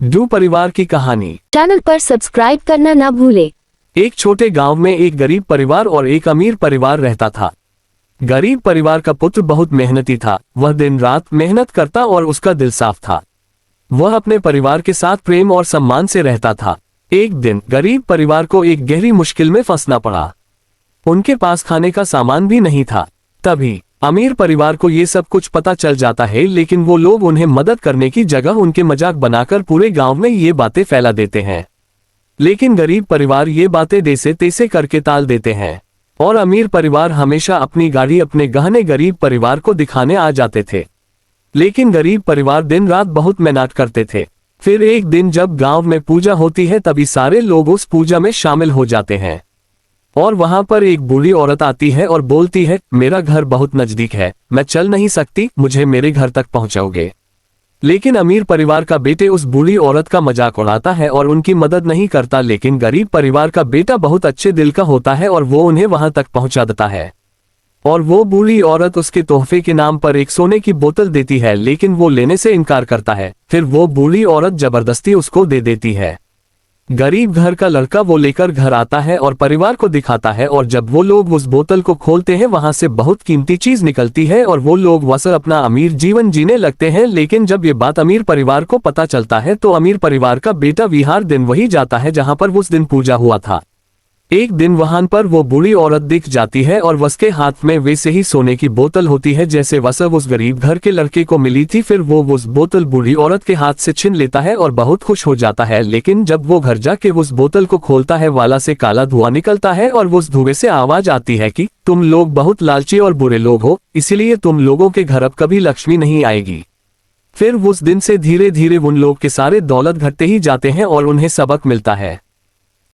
Do परिवार की कहानी। चैनल पर सब्सक्राइब करना ना भूले। एक छोटे गांव में एक गरीब परिवार और एक अमीर परिवार रहता था। गरीब परिवार का पुत्र बहुत मेहनती था। वह दिन रात मेहनत करता और उसका दिल साफ था। वह अपने परिवार के साथ प्रेम और सम्मान से रहता था। एक दिन गरीब परिवार को एक गहरी मुश्किल में फंसना पड़ा। उनके पास खाने का सामान भी नहीं था। तभी अमीर परिवार को ये सब कुछ पता चल जाता है, लेकिन वो लोग उन्हें मदद करने की जगह उनके मजाक बनाकर पूरे गांव में ये बातें फैला देते हैं। लेकिन गरीब परिवार ये बातें जैसे तैसे करके टाल देते हैं और अमीर परिवार हमेशा अपनी गाड़ी अपने गहने गरीब परिवार को दिखाने आ जाते थे। लेकिन गरीब परिवार दिन रात बहुत मेहनत करते थे। फिर एक दिन जब गांव में पूजा होती है, तभी सारे लोग उस पूजा में शामिल हो जाते हैं और वहां पर एक बूढ़ी औरत आती है और बोलती है, मेरा घर बहुत नजदीक है, मैं चल नहीं सकती, मुझे मेरे घर तक पहुंचाओगे। लेकिन अमीर परिवार का बेटे उस बूढ़ी औरत का मजाक उड़ाता है और उनकी मदद नहीं करता। लेकिन गरीब परिवार का बेटा बहुत अच्छे दिल का होता है और वो उन्हें वहां तक पहुंचा देता है। और वो बूढ़ी औरत उसके तोहफे के नाम पर एक सोने की बोतल देती है, लेकिन वो लेने से इनकार करता है। फिर वो बूढ़ी औरत जबरदस्ती उसको दे देती है। गरीब घर का लड़का वो लेकर घर आता है और परिवार को दिखाता है, और जब वो लोग उस बोतल को खोलते हैं वहां से बहुत कीमती चीज निकलती है और वो लोग वैसे अपना अमीर जीवन जीने लगते हैं। लेकिन जब ये बात अमीर परिवार को पता चलता है तो अमीर परिवार का बेटा विहार दिन वही जाता है जहां पर उस दिन पूजा हुआ था। एक दिन वहां पर वो बूढ़ी औरत दिख जाती है और उसके हाथ में वैसे ही सोने की बोतल होती है जैसे वैसे उस गरीब घर के लड़के को मिली थी। फिर वो उस बोतल बूढ़ी औरत के हाथ से छीन लेता है और बहुत खुश हो जाता है। लेकिन जब वो घर जाके उस बोतल को खोलता है, वाला से काला धुआं निकलता है और उस धुएं से आवाज आती है कि तुम लोग बहुत लालची और बुरे लोग हो, इसीलिए तुम लोगों के घर अब कभी लक्ष्मी नहीं आएगी। फिर उस दिन से धीरे धीरे उन लोग के सारे दौलत घटते ही जाते हैं और उन्हें सबक मिलता है।